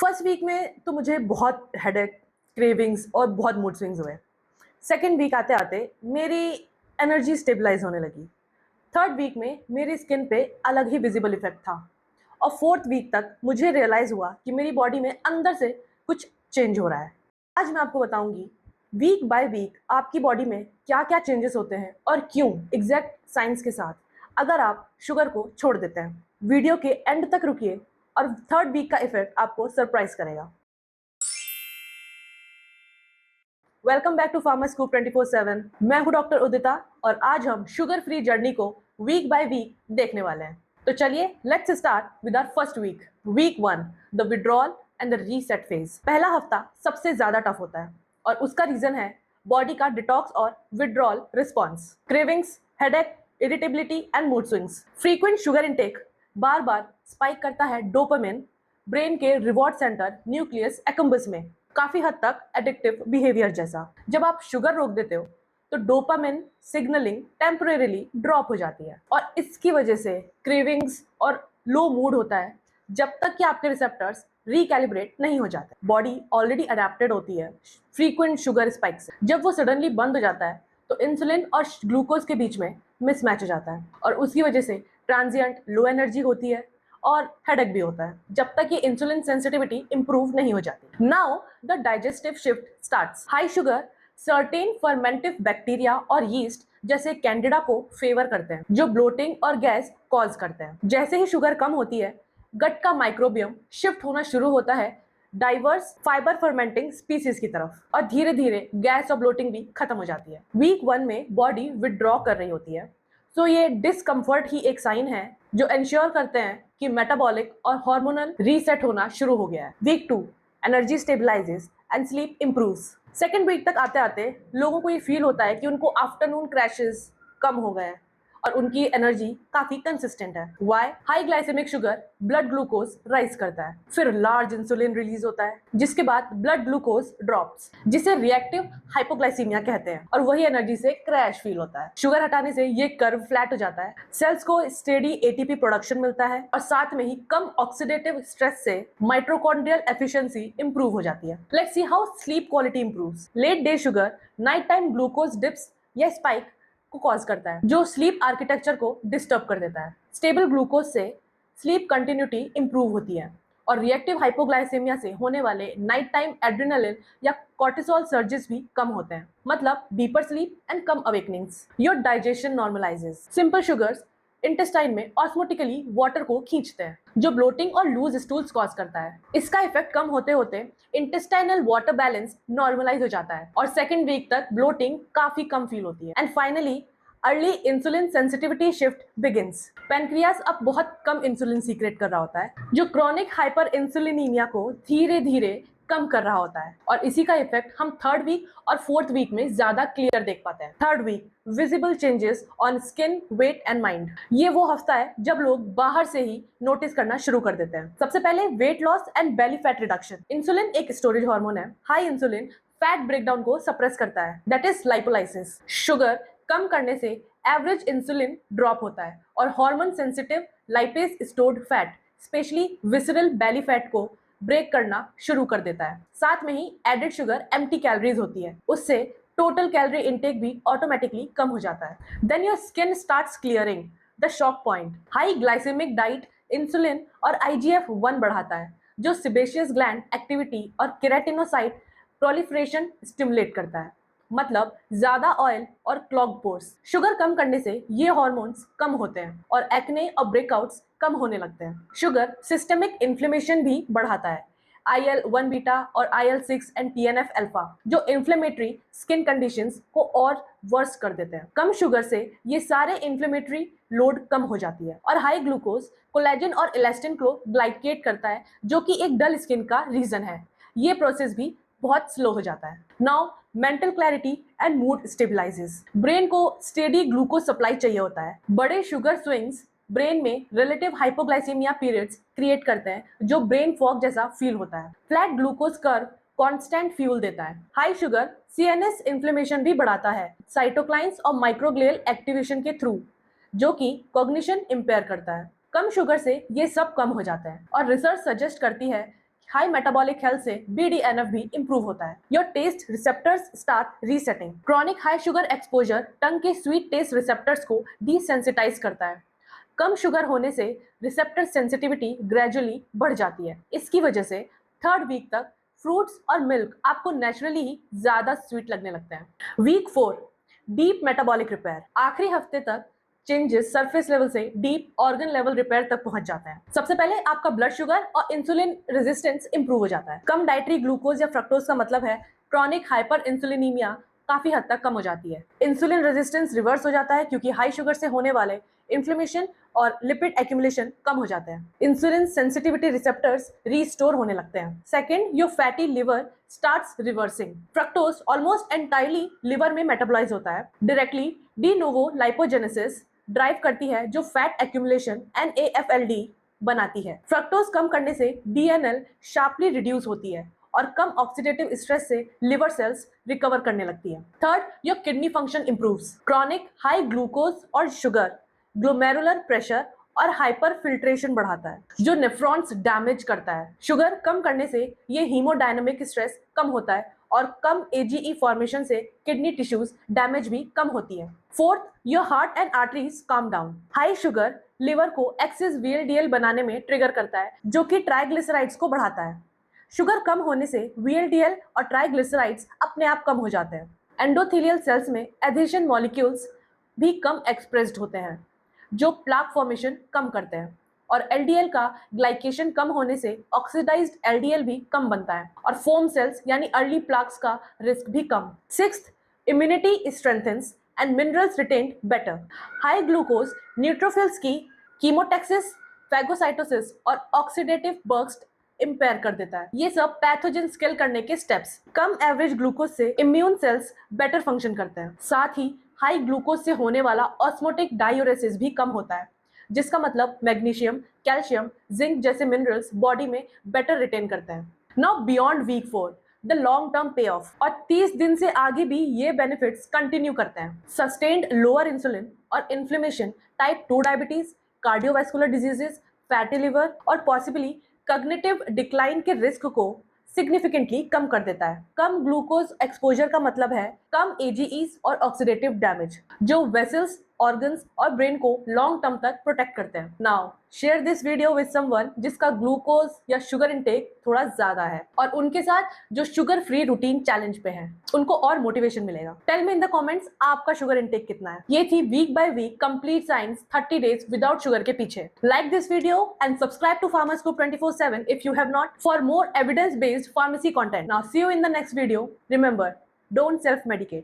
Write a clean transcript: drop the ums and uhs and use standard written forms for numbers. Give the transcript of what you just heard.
First week में तो मुझे बहुत हेडेक, क्रेविंग्स और बहुत मूड स्विंग्स हुए। सेकंड वीक आते-आते मेरी एनर्जी स्टेबलाइज़ होने लगी। थर्ड वीक में मेरी स्किन पे अलग ही विज़िबल इफ़ेक्ट था और फोर्थ वीक तक मुझे रियलाइज़ हुआ कि मेरी बॉडी में अंदर से कुछ चेंज हो रहा है। आज मैं आपको बताऊँगी वीक बाय वीक आपकी बॉडी में क्या-क्या चेंजेस होते हैं और क्यों, एग्ज़ैक्ट साइंस के साथ, अगर आप शुगर को छोड़ देते हैं। वीडियो के एंड तक रुकिए और थर्ड वीक का इफ़ेक्ट आपको सरप्राइज़ करेगा। Welcome back to pharma scoop 24/7। मैं हूं डॉक्टर उदिता और आज हम शुगर फ्री जर्नी को वीक बाय वीक देखने वाले हैं। तो चलिए let's start with our first week. Week 1, the withdrawal and the reset phase. पहला हफ्ता सबसे ज्यादा टफ होता है और उसका रीजन है बॉडी का डिटॉक्स और withdrawal response, cravings, headache, irritability and mood swings. Frequent sugar intake bar bar spike करता है डोपामिन, ब्रेन के रिवॉर्ड सेंटर न्यूक्लियस एक्कम्बस में, काफी हद तक एडिक्टिव बिहेवियर जैसा। जब आप शुगर रोक देते हो तो डोपामिन सिग्नलिंग टेम्परेरीली ड्रॉप हो जाती है और इसकी वजह से क्रेविंग्स और लो मूड होता है जब तक कि आपके रिसेप्टर्स रिकैलिब्रेट नहीं हो जाते। बॉडी ऑलरेडी अडेप्टेड होती है फ्रीक्वेंट शुगर स्पाइक से। जब वो सडनली बंद हो जाता है तो इंसुलिन और ग्लूकोज के बीच में मिसमैच हो जाता है और उसकी वजह से ट्रांजिएंट लो एनर्जी होती है और हेडेक भी होता है जब तक ये इंसुलिन सेंसिटिविटी इंप्रूव नहीं हो जाती। Now the digestive shift starts. High sugar certain fermentive bacteria और यीस्ट जैसे कैंडिडा को फेवर करते हैं जो ब्लोटिंग और गैस कॉज करते हैं। जैसे ही शुगर कम होती है गट का माइक्रोबियम शिफ्ट होना शुरू होता है डाइवर्स फाइबर फर्मेंटिंग स्पीसीज की तरफ और धीरे धीरे गैस और ब्लोटिंग भी खत्म हो जाती है। वीक 1 में बॉडी विड्रॉ कर रही होती है, तो ये डिस्कम्फर्ट ही एक साइन है जो इंश्योर करते हैं कि मेटाबॉलिक और हार्मोनल रीसेट होना शुरू हो गया है। Week 2, energy stabilises and sleep improves. Second week तक आते आते लोगों को ये फील होता है कि उनको आफ्टरनून क्रैशेस कम हो गए हैं और उनकी एनर्जी काफी कंसिस्टेंट है। Why? High glycaemic sugar blood glucose rise करता है, फिर लार्ज इंसुलिन रिलीज होता है जिसके बाद ब्लड ग्लूकोज ड्रॉप्स, जिसे रिएक्टिव हाइपोग्लाइसीमिया कहते हैं और वही एनर्जी से क्रैश फील होता है। शुगर हटाने से ये कर्व फ्लैट हो जाता है, सेल्स को स्टेडी एटीपी प्रोडक्शन मिलता है और साथ में ही कम ऑक्सीडेटिव स्ट्रेस से माइटोकॉन्ड्रियल एफिशिएंसी इंप्रूव हो जाती है। Let's see how sleep quality improves. Late day sugar night time glucose dips या स्पाइक को कॉज करता है जो स्लीप आर्किटेक्चर को डिस्टर्ब कर देता है। स्टेबल ग्लूकोज से स्लीप कंटिन्यूटी इंप्रूव होती है और रिएक्टिव हाइपोग्लाइसेमिया से होने वाले नाइट टाइम एड्रेनालिन या कॉर्टिसोल सर्जेस भी कम होते हैं, मतलब डीपर स्लीप एंड कम awakenings. Your digestion normalises. Simple sugars intestine में ऑस्मोटिकली वाटर को खींचते हैं जो ब्लोटिंग और लूज स्टूल्स कॉज करता है। इसका इफेक्ट कम होते होते इंटेस्टाइनल वाटर बैलेंस नॉर्मलाइज हो जाता है और सेकेंड वीक तक ब्लोटिंग काफी कम फील होती है। And finally early insulin sensitivity shift begins. Pancreas अब बहुत कम इंसुलिन सीक्रेट कर रहा होता है जो क्रॉनिक हाइपर इंसुलिनीमिया को धीरे धीरे कम कर रहा होता है और इसी का इफेक्ट हम थर्ड वीक और फोर्थ वीक में ज्यादा क्लियर देख पाते हैं। Third week, visible changes on skin, weight and mind. ये वो हफ्ता है जब लोग बाहर से ही नोटिस करना शुरू कर देते हैं। सबसे पहले weight loss and belly fat reduction. Insulin एक स्टोरेज हार्मोन है। हाई इंसुलिन फैट ब्रेकडाउन को सप्रेस करता है, दैट इज लाइपोलाइसिस। शुगर कम करने से एवरेज इंसुलिन ड्रॉप होता है और hormone sensitive lipase stored fat specially visceral belly fat को ब्रेक करना शुरू कर देता है। साथ में ही एडेड शुगर एम्प्टी कैलोरीज होती है, उससे टोटल कैलोरी इनटेक भी ऑटोमेटिकली कम हो जाता है। Then your skin starts clearing. The shock point, high glycaemic diet insulin और IGF-1 बढ़ाता है जो सेबेशियस ग्लैंड एक्टिविटी और केराटिनोसाइट प्रोलिफरेशन स्टिमुलेट करता है, मतलब ज्यादा ऑयल और क्लॉग पोर्स। शुगर कम करने से ये हार्मोन्स कम होते हैं और एक्ने और ब्रेकआउट्स कम होने लगते हैं। शुगर सिस्टमिक इन्फ्लेमेशन भी बढ़ाता है, IL-1 बीटा और IL-6 एंड TNF अल्फा जो इन्फ्लेमेटरी स्किन कंडीशंस को और वर्स कर देते हैं। कम शुगर से ये सारे इन्फ्लेमेटरी लोड कम हो जाती है और हाई ग्लूकोज कोलेजन और इलास्टिन को ग्लाइकेट करता है जो कि एक डल स्किन का रीजन है। ये प्रोसेस भी बहुत स्लो हो जाता है। Now mental clarity and mood stabilises. Brain को स्टेडी ग्लूकोज सप्लाई चाहिए होता है। बड़े शुगर स्विंग्स ब्रेन में रिलेटिव हाइपोग्लाइसीमिया पीरियड्स क्रिएट करते हैं जो ब्रेन फॉग जैसा फील होता है। Flat glucose curve constant fuel देता है। हाई शुगर CNS इन्फ्लेमेशन भी बढ़ाता है साइटोकाइन्स और माइक्रोग्लियल एक्टिवेशन के थ्रू, जो कि कॉग्निशन इंपेयर करता है। कम शुगर से ये सब कम हो जाता है और रिसर्च सजेस्ट करती है हाई मेटाबॉलिक हेल्थ से BDNF भी इंप्रूव होता है। Your taste receptors start resetting. Chronic high sugar exposure tongue के स्वीट टेस्ट रिसेप्टर्स को डिसेंसिटाइज करता है। कम शुगर होने से रिसेप्टर सेंसिटिविटी ग्रेजुअली बढ़ जाती है। इसकी वजह से 3rd वीक तक फ्रूट्स और मिल्क आपको नेचुरली ही ज्यादा स्वीट लगने लगते हैं। Week 4 deep metabolic repair. आखिरी हफ्ते तक चेंजेस सरफेस लेवल से डीप ऑर्गन लेवल रिपेयर तक पहुंच जाता है। सबसे पहले आपका ब्लड शुगर और इंसुलिन रेजिस्टेंस इंप्रूव हो जाता है। कम डाइटरी ग्लूकोज या फ्रक्टोज का मतलब है क्रॉनिक हाइपर इंसुलिनीमिया काफी हद तक कम हो जाती है। इंसुलिन रेजिस्टेंस रिवर्स हो जाता है क्योंकि हाई शुगर से होने वाले इन्फ्लेमेशन और लिपिड एक्यूमुलेशन कम हो जाते हैं। इंसुलिन सेंसिटिविटी रिसेप्टर्स रीस्टोर होने लगते हैं। Second, your fatty liver starts reversing. Fructose almost entirely liver में मेटाबोलाइज होता है। Directly de novo lipogenesis drive करती है जो फैट एक्यूमुलेशन NAFLD बनाती है। फ्रक्टोज कम करने से DNL शार्पली रिड्यूस होती है और कम ऑक्सीडेटिव स्ट्रेस से लिवर सेल्स रिकवर करने लगती है। Third, your kidney function improves. Chronic high glucose और शुगर ग्लोमेरुलर प्रेशर और हाइपर फिल्ट्रेशन बढ़ाता है जो नेफ्रॉन्स डैमेज करता है। शुगर कम करने से ये हीमोडायनामिक स्ट्रेस कम होता है और कम AGE फॉर्मेशन से किडनी टिश्यूज डैमेज भी कम होती है। Fourth, your heart and arteries calm down. High sugar liver को एक्सेस VLDL बनाने में ट्रिगर करता है जो कि ट्राइग्लिसराइड्स को बढ़ाता है। शुगर कम होने से VLDL और ट्राइग्लिसराइड्स अपने आप कम हो जाते हैं। एंडोथेलियल सेल्स में एडहेशन मॉलिक्यूल्स भी कम एक्सप्रेस्ड होते हैं जो प्लाक फॉर्मेशन कम करते हैं और LDL का ग्लाइकेशन कम होने से ऑक्सीडाइज्ड LDL भी कम बनता है और फोम सेल्स यानी अर्ली प्लाक्स का रिस्क भी कम। Sixth, immunity strengthens and minerals retained better. High glucose neutrophils की कीमोटैक्सिस, फैगोसाइटोसिस और ऑक्सीडेटिव बर्स्ट इम्पेयर कर देता है। ये सब पैथोजन स्किल करने के स्टेप्स। कम एवरेज ग्लूकोज से इम्यून सेल्स बेटर फंक्शन करते हैं। साथ ही हाई ग्लूकोज से होने वाला ऑस्मोटिक डायूरेसिस भी कम होता है जिसका मतलब मैग्नीशियम, कैल्शियम, जिंक जैसे मिनरल्स बॉडी में बेटर रिटेन करते हैं। Now beyond week 4 the long term pay off. और 30 दिन से आगे भी ये बेनिफिट्स कंटिन्यू करते हैं। सस्टेन्ड लोअर इंसुलिन और inflammation, type 2 diabetes, cardiovascular diseases, fatty liver और पॉसिबली कॉग्निटिव डिक्लाइन के रिस्क को सिग्निफिकेंटली कम कर देता है। कम ग्लूकोज एक्सपोजर का मतलब है कम AGEs और ऑक्सीडेटिव डैमेज जो वेसल्स, ऑर्गन्स और ब्रेन को लॉन्ग टर्म तक प्रोटेक्ट करते हैं। Now share this video with someone जिसका ग्लूकोज या शुगर इनटेक थोड़ा ज्यादा है और उनके साथ जो शुगर फ्री रूटीन चैलेंज पे है उनको और मोटिवेशन मिलेगा। Tell me in the comments आपका शुगर इनटेक कितना है। ये थी week by week complete science 30 days without sugar के पीछे। Like this video and subscribe to Pharmascope 24/7 if you have not for more evidence based pharmacy content. Now see you in the next video. Remember, don't self medicate.